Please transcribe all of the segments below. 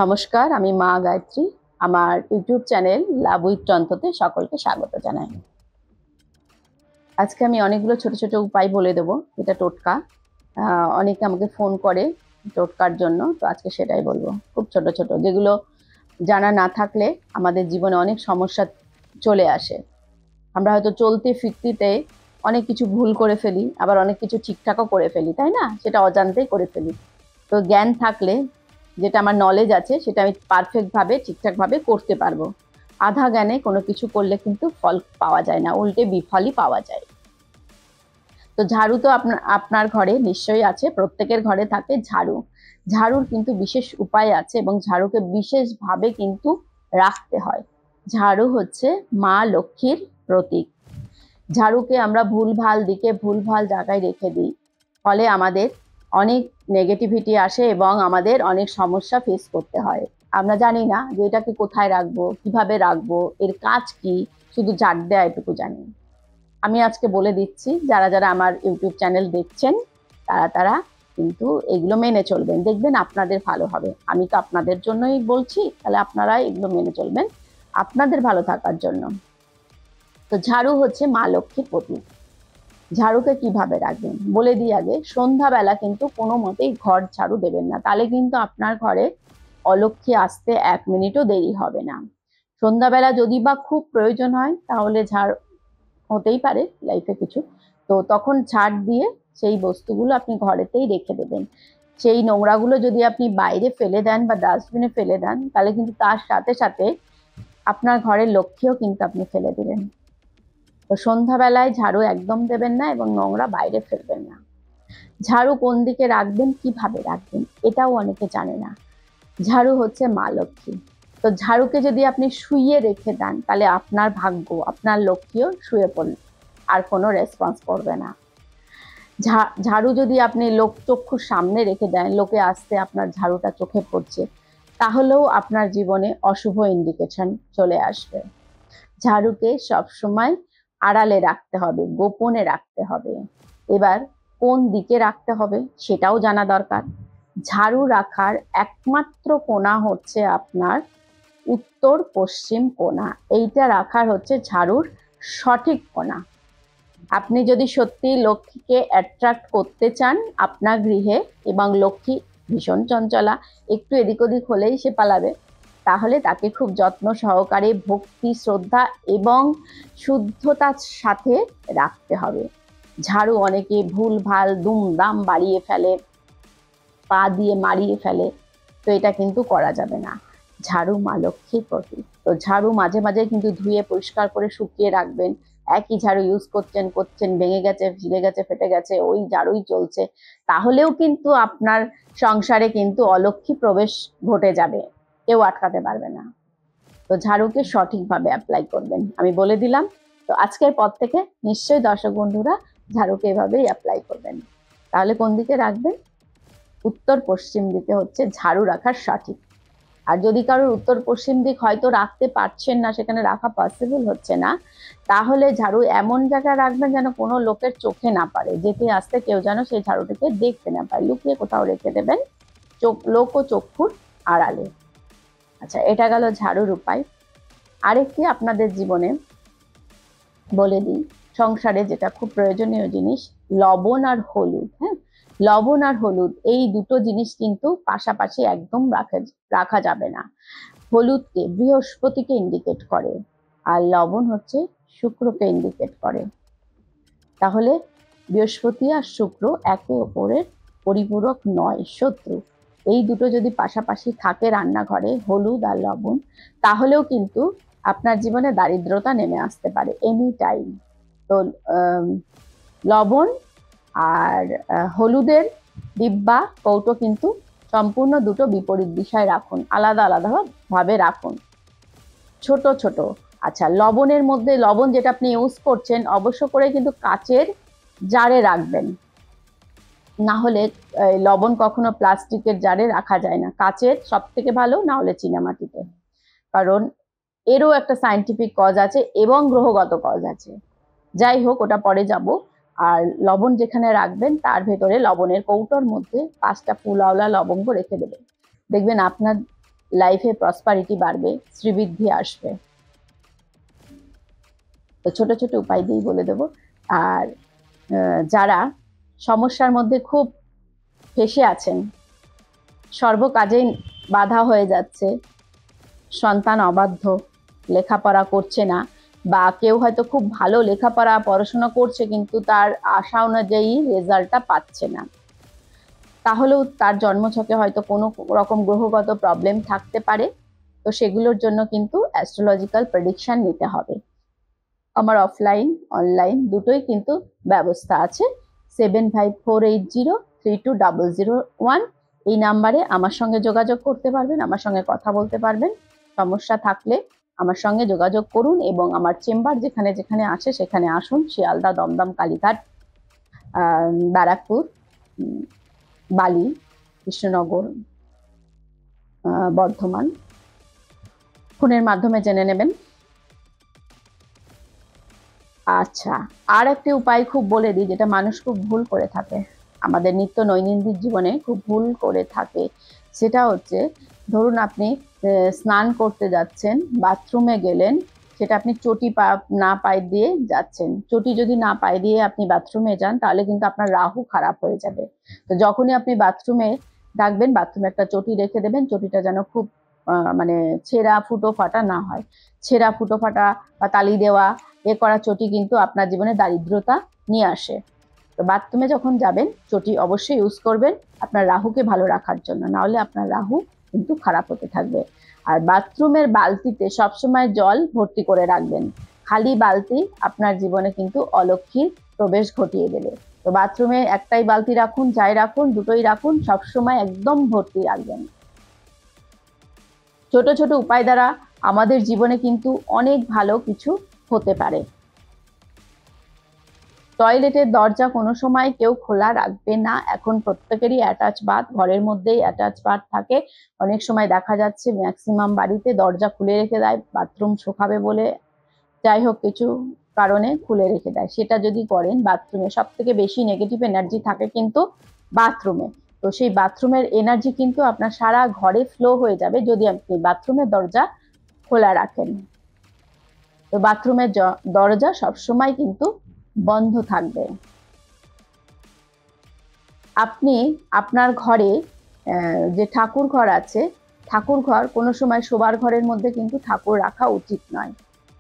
নমস্কার, আমি মা গায়ত্রী। আমার ইউটিউব চ্যানেল লাভ উইথ তন্ত্রতে সকলকে স্বাগত জানাই। আজকে আমি অনেকগুলো ছোট ছোট উপায় বলে দেবো, এটা টোটকা। অনেকে আমাকে ফোন করে টোটকার জন্য, তো আজকে সেটাই বলবো। খুব ছোট ছোট, যেগুলো জানা না থাকলে আমাদের জীবনে অনেক সমস্যা চলে আসে। আমরা হয়তো চলতে ফিরতিতে অনেক কিছু ভুল করে ফেলি, আবার অনেক কিছু ঠিকঠাকও করে ফেলি, তাই না? সেটা অজান্তেই করে ফেলি। তো জ্ঞান থাকলে, যেটা আমার নলেজ আছে, সেটা আমি পারফেক্টভাবে ঠিকঠাকভাবে করতে পারবো। আধা জ্ঞানে কোনো কিছু করলে কিন্তু ফল পাওয়া যায় না, উল্টে বিফলই পাওয়া যায়। তো ঝাড়ু তো আপনার ঘরে নিশ্চয়ই আছে, প্রত্যেকের ঘরে থাকে ঝাড়ু। ঝাড়ুর কিন্তু বিশেষ উপায় আছে এবং ঝাড়ুকে বিশেষভাবে কিন্তু রাখতে হয়। ঝাড়ু হচ্ছে মা লক্ষ্মীর প্রতীক। ঝাড়ুকে আমরা ভুলভাল দিকে ভুলভাল জায়গায় রেখে দিই, ফলে আমাদের অনেক নেগেটিভিটি আসে এবং আমাদের অনেক সমস্যা ফেস করতে হয়। আমরা জানি না যে এটাকে কোথায় রাখবো, কিভাবে রাখবো, এর কাজ কি, শুধু ঝাড় দেয়া এটুকু জানি। আমি আজকে বলে দিচ্ছি, যারা যারা আমার ইউটিউব চ্যানেল দেখছেন তারা তারা কিন্তু এগুলো মেনে চলবেন, দেখবেন আপনাদের ভালো হবে। আমি তো আপনাদের জন্যই বলছি, তাহলে আপনারা এগুলো মেনে চলবেন আপনাদের ভালো থাকার জন্য। তো ঝাড়ু হচ্ছে মা লক্ষ্মীর প্রতীক। ঝাড়ুকে কিভাবে রাখবেন বলে দিই আগে। সন্ধ্যাবেলা কিন্তু কোনো মতেই ঘর ঝাড়ু দেবেন না, তাহলে কিন্তু আপনার ঘরে অলক্ষ্মী আসতে 1 মিনিটও দেরি হবে না। সন্ধ্যাবেলা যদি বা খুব প্রয়োজন হয়, তাহলে ঝাড় হতেই পারে লাইফে কিছু, তো তখন ঝাড় দিয়ে সেই বস্তুগুলো আপনি ঘরেতেই রেখে দেবেন। সেই নোংরাগুলো যদি আপনি বাইরে ফেলে দেন বা ডাস্টবিনে ফেলে দেন, তাহলে কিন্তু তার সাথে সাথে আপনার ঘরের লক্ষ্মীও কিন্তু আপনি ফেলে দিলেন। তো সন্ধ্যাবেলায় ঝাড়ু একদম দেবেন না এবং নোংরা বাইরে ফেলবেন না। ঝাড়ু কোন দিকে রাখবেন, কিভাবে রাখবেন, এটাও অনেকে জানে না। ঝাড়ু হচ্ছে মা লক্ষ্মী। তো ঝাড়ুকে যদি আপনি শুইয়ে রেখে দেন, তাহলে আপনার ভাগ্য, আপনার লক্ষ্মীও শুয়ে পড়ল, আর কোনো রেসপন্স করবে না। ঝাড়ু যদি আপনি চক্ষুর সামনে রেখে দেন, লোকে আসতে আপনার ঝাড়ুটা চোখে পড়ছে, তাহলেও আপনার জীবনে অশুভ ইন্ডিকেশন চলে আসবে। ঝাড়ুকে সবসময় আড়ালে রাখতে হবে, গোপনে রাখতে হবে। এবার কোন দিকে রাখতে হবে সেটাও জানা দরকার। ঝাড়ু রাখার একমাত্র কোণা হচ্ছে আপনার উত্তর পশ্চিম কোণা। এইটা রাখার হচ্ছে ঝাড়ুর সঠিক কোণা। আপনি যদি সত্যি লক্ষ্মীকে অ্যাট্রাক্ট করতে চান আপনার গৃহে, এবং লক্ষ্মী ভীষণ চঞ্চলা, একটু এদিক ওদিক হলেই সে পালাবে, তাহলে তাকে খুব যত্ন সহকারে ভক্তি, শ্রদ্ধা এবং শুদ্ধতার সাথে রাখতে হবে। ঝাড়ু অনেকে ভুলভাল দুমদাম বাড়িয়ে ফেলে, পা দিয়ে মারিয়ে ফেলে, তো এটা কিন্তু করা যাবে না। ঝাড়ু মা লক্ষ্মীর প্রতীক। তো ঝাড়ু মাঝে মাঝে কিন্তু ধুয়ে পরিষ্কার করে শুকিয়ে রাখবেন। একই ঝাড়ু ইউজ করছেন, ভেঙে গেছে, ছিঁড়ে গেছে, ফেটে গেছে, ওই ঝাড়ুই চলছে, তাহলেও কিন্তু আপনার সংসারে কিন্তু অলক্ষ্মী প্রবেশ ঘটে যাবে, কেউ আটকাতে পারবে না। তো ঝাড়ুকে সঠিকভাবে অ্যাপ্লাই করবেন, আমি বলে দিলাম। তো আজকের পর থেকে নিশ্চয়ই দর্শক বন্ধুরা ঝাড়ুকে এভাবেই অ্যাপ্লাই করবেন। তাহলে কোন দিকে রাখবেন? উত্তর পশ্চিম দিকে হচ্ছে ঝাড়ু রাখার সঠিক। আর যদি কারোর উত্তর পশ্চিম দিক হয়তো রাখতে পারছেন না, সেখানে রাখা পসিবল হচ্ছে না, তাহলে ঝাড়ু এমন জায়গায় রাখবেন যেন কোনো লোকের চোখে না পারে, যেতে আসতে কেউ যেন সেই ঝাড়ুটিকে দেখতে না পায়, লুকিয়ে কোথাও রেখে দেবেন, লোক ও চক্ষুর আড়ালে। আচ্ছা, এটা গেল ঝাড়ুর উপায়। আরেকটি আপনাদের জীবনে বলে দিই, সংসারে যেটা খুব প্রয়োজনীয় জিনিস, লবণ আর হলুদ। হ্যাঁ, লবণ আর হলুদ এই দুটো জিনিস কিন্তু পাশাপাশি একদম রাখা যাবে না। হলুদকে বৃহস্পতিকে ইন্ডিকেট করে, আর লবণ হচ্ছে শুক্রকে ইন্ডিকেট করে। তাহলে বৃহস্পতি আর শুক্র একে অপরের পরিপূরক নয়, শত্রু। এই দুটো যদি পাশাপাশি থাকে রান্নাঘরে, হলুদ আর লবণ, তাহলেও কিন্তু আপনার জীবনে দারিদ্রতা নেমে আসতে পারে এনি টাইম। তো লবণ আর হলুদের ডিব্বা, কৌটো কিন্তু সম্পূর্ণ দুটো বিপরীত দিশায় রাখুন, আলাদা আলাদা ভাবে রাখুন, ছোট ছোট। আচ্ছা, লবণের মধ্যে, লবণ যেটা আপনি ইউজ করছেন অবশ্য করে কিন্তু কাচের জারে রাখবেন, না হলে লবণ কখনো প্লাস্টিকের জারে রাখা যায় না। কাচের সব থেকে ভালো, না হলে চীনামাটিতে, কারণ এরও একটা সায়েন্টিফিক কজ আছে এবং গ্রহগত কজ আছে। যাই হোক, ওটা পরে যাব। আর লবণ যেখানে রাখবেন তার ভেতরে লবণের কৌটোর মধ্যে 5টা ফুল আওলা লবঙ্গ রেখে দেবেন। দেখবেন আপনার লাইফে প্রসপারিটি বাড়বে, শ্রীবৃদ্ধি আসবে। তো ছোট ছোট উপায় দিয়েই বলে দেবো। আর যারা সমস্যার মধ্যে খুব ফেঁসে আছেন, সর্বকাজেই বাধা হয়ে যাচ্ছে, সন্তান অবাধ্য, লেখাপড়া করছে না, বা কেউ হয়তো খুব ভালো লেখাপড়া পড়াশোনা করছে কিন্তু তার আশা অনুযায়ী রেজাল্টটা পাচ্ছে না, তাহলেও তার জন্মছকে হয়তো কোনো রকম গ্রহগত প্রবলেম থাকতে পারে। তো সেগুলোর জন্য কিন্তু অ্যাস্ট্রোলজিক্যাল প্রেডিকশন নিতে হবে। আমার অফলাইন অনলাইন দুটোই কিন্তু ব্যবস্থা আছে। 7548032001 এই নাম্বারে আমার সঙ্গে যোগাযোগ করতে পারবেন, আমার সঙ্গে কথা বলতে পারবেন। সমস্যা থাকলে আমার সঙ্গে যোগাযোগ করুন এবং আমার চেম্বার যেখানে যেখানে আছে সেখানে আসুন। শিয়ালদা, দমদম, কালীঘাট, ব্যারাকপুর, বালি, কৃষ্ণনগর, বর্ধমান, ফোনের মাধ্যমে জেনে নেবেন। আচ্ছা, আর একটি উপায় খুব বলে দিই, যেটা মানুষ খুব ভুল করে থাকে, আমাদের নিত্য নৈমিত্তিক জীবনে খুব ভুল করে থাকে। সেটা হচ্ছে, ধরুন আপনি স্নান করতে যাচ্ছেন, বাথরুমে গেলেন, সেটা আপনি চটি না পায়ে দিয়ে যাচ্ছেন। চটি যদি না পায়ে দিয়ে আপনি বাথরুমে যান তাহলে কিন্তু আপনার রাহু খারাপ হয়ে যাবে। তো যখনই আপনি বাথরুমে থাকবেন, বাথরুমে একটা চটি রেখে দেবেন। চটিটা যেন খুব মানে ছেঁড়া ফুটো ফাটা না হয়। ছেঁড়া ফুটো ফাটা বা তালি দেওয়া করা চটি কিন্তু আপনার জীবনে দারিদ্রতা নিয়ে আসে। তো বাথরুমে যখন যাবেন চটি অবশ্যই ইউজ করবেন আপনার রাহুকে ভালো রাখার জন্য, না হলে আপনার রাহু কিন্তু খারাপ হতে থাকবে। আর বাথরুমের বালতিতে সবসময় জল ভর্তি করে রাখবেন। খালি বালতি আপনার জীবনে কিন্তু অলক্ষ্মীর প্রবেশ ঘটিয়ে দেবে। তো বাথরুমে একটাই বালতি রাখুন, যাই রাখুন, দুটোই রাখুন, সবসময় একদম ভর্তি রাখবেন। ছোট ছোট উপায় দ্বারা আমাদের জীবনে কিন্তু অনেক ভালো কিছু হতে পারে। টয়লেটের দরজা কোনো সময় কেউ খোলা রাখবে না। এখন প্রত্যেকেরই অ্যাটাচ বাথ, ঘরের মধ্যেই অ্যাটাচ বাথ থাকে। অনেক সময় দেখা যাচ্ছে ম্যাক্সিমাম বাড়িতে দরজা খুলে রেখে দেয়, বাথরুম শুকাবে বলে, যাই হোক কিছু কারণে খুলে রেখে দেয়। সেটা যদি করেন, বাথরুমে সব থেকে বেশি নেগেটিভ এনার্জি থাকে কিন্তু বাথরুমে। তো সেই বাথরুমের এনার্জি কিন্তু আপনার সারা ঘরে ফ্লো হয়ে যাবে যদি আপনি বাথরুমের দরজা খোলা রাখেন। তো বাথরুমের দরজা সবসময় কিন্তু বন্ধ থাকবে। আপনি আপনার ঘরে যে ঠাকুর ঘর আছে, ঠাকুর ঘর কোনো সময় শোবার ঘরের মধ্যে কিন্তু ঠাকুর রাখা উচিত নয়।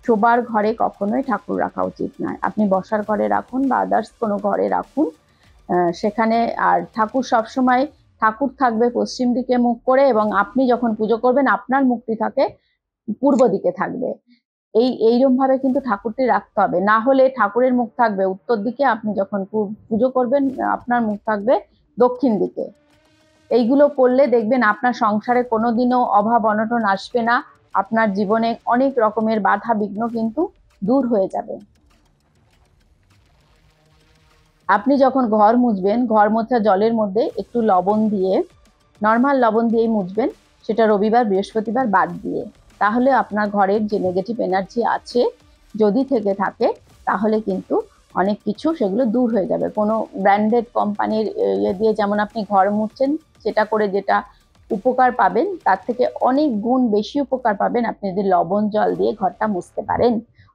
শোবার ঘরে কখনোই ঠাকুর রাখা উচিত নয়। আপনি বসার ঘরে রাখুন বা আদার্স কোনো ঘরে রাখুন সেখানে। আর ঠাকুর সবসময়, ঠাকুর থাকবে পশ্চিম দিকে মুখ করে, এবং আপনি যখন পুজো করবেন আপনার মুখটি থাকে পূর্ব দিকে থাকবে। এইরকম ভাবে কিন্তু ঠাকুরটি রাখতে হবে, না হলে ঠাকুরের মুখ থাকবে উত্তর দিকে, আপনি যখন পুজো করবেন আপনার মুখ থাকবে দক্ষিণ দিকে। এইগুলো করলে দেখবেন আপনার সংসারে কোনোদিনও অভাব অনটন আসবে না। আপনার জীবনে অনেক রকমের বাধা বিঘ্ন কিন্তু দূর হয়ে যাবে। আপনি যখন ঘর মুছবেন, ঘর মোছা জলের মধ্যে একটু লবণ দিয়ে, নর্মাল লবণ দিয়েই মুছবেন, সেটা রবিবার বৃহস্পতিবার বাদ দিয়ে। তাহলে আপনার ঘরের যে নেগেটিভ এনার্জি আছে যদি থেকে থাকে তাহলে কিন্তু অনেক কিছু সেগুলো দূর হয়ে যাবে। কোনো ব্র্যান্ডেড কোম্পানির ইয়ে দিয়ে যেমন আপনি ঘর মুছছেন, সেটা করে যেটা উপকার পাবেন তার থেকে অনেক গুণ বেশি উপকার পাবেন আপনি যদি লবণ জল দিয়ে ঘরটা মুছতে পারেন।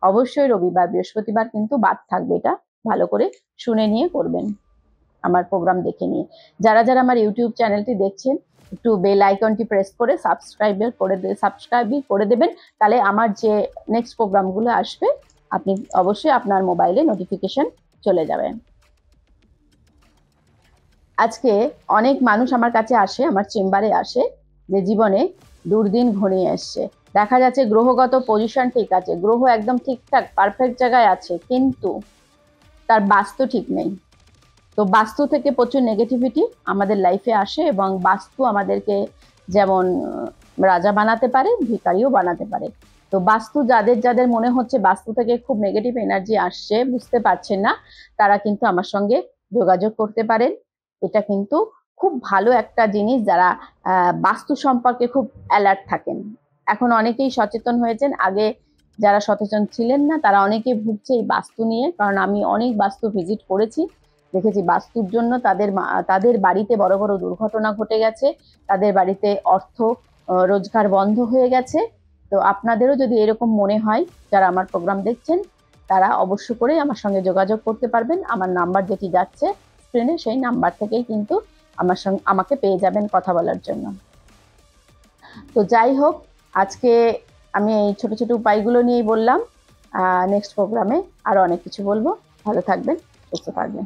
অবশ্যই রবিবার বৃহস্পতিবার কিন্তু বাদ থাকবে, এটা ভালো করে শুনে নিয়ে করবেন, আমার প্রোগ্রাম দেখে নিয়ে। যারা যারা আমার ইউটিউব চ্যানেলটি দেখছেন একটু বেল আইকনটি প্রেস করে সাবস্ক্রাইব করে দেবেন, তাহলে আমার যে নেক্সট প্রোগ্রামগুলো আসবে আপনি অবশ্যই আপনার মোবাইলে নোটিফিকেশন চলে যাবে। আজকে অনেক মানুষ আমার কাছে আসে, আমার চেম্বারে আসে, যে জীবনে দুর্দিন ঘনিয়ে এসছে। দেখা যাচ্ছে গ্রহগত পজিশন ঠিক আছে, গ্রহ একদম ঠিকঠাক পারফেক্ট জায়গায় আছে, কিন্তু তার বাস্তু ঠিক নেই। তো বাস্তু থেকে প্রচুর নেগেটিভিটি আমাদের লাইফে আসে, এবং বাস্তু আমাদেরকে যেমন রাজা বানাতে পারে, ভিখারিও বানাতে পারে। তো বাস্তু যাদের যাদের মনে হচ্ছে বাস্তু থেকে খুব নেগেটিভ এনার্জি আসছে, বুঝতে পারছেন না, তারা কিন্তু আমার সঙ্গে যোগাযোগ করতে পারেন। এটা কিন্তু খুব ভালো একটা জিনিস, যারা বাস্তু সম্পর্কে খুব অ্যালার্ট থাকেন। এখন অনেকেই সচেতন হয়েছেন, আগে যারা সচেতন ছিলেন না তারা অনেকে ভুগছে এই বাস্তু নিয়ে। কারণ আমি অনেক বাস্তু ভিজিট করেছি, দেখেছি বাস্তুর জন্য তাদের বাড়িতে বড় বড় দুর্ঘটনা ঘটে গেছে, তাদের বাড়িতে অর্থ রোজগার বন্ধ হয়ে গেছে। তো আপনাদেরও যদি এরকম মনে হয়, যারা আমার প্রোগ্রাম দেখছেন তারা অবশ্য করেই আমার সঙ্গে যোগাযোগ করতে পারবেন। আমার নাম্বার যেটি যাচ্ছে স্ক্রিনে, সেই নাম্বার থেকেই কিন্তু আমাকে পেয়ে যাবেন কথা বলার জন্য। তো যাই হোক, আজকে আমি এই ছোট ছোট উপায়গুলো নিয়েই বললাম। নেক্সট প্রোগ্রামে আরো অনেক কিছু বলবো। ভালো থাকবেন, সুস্থ থাকবেন।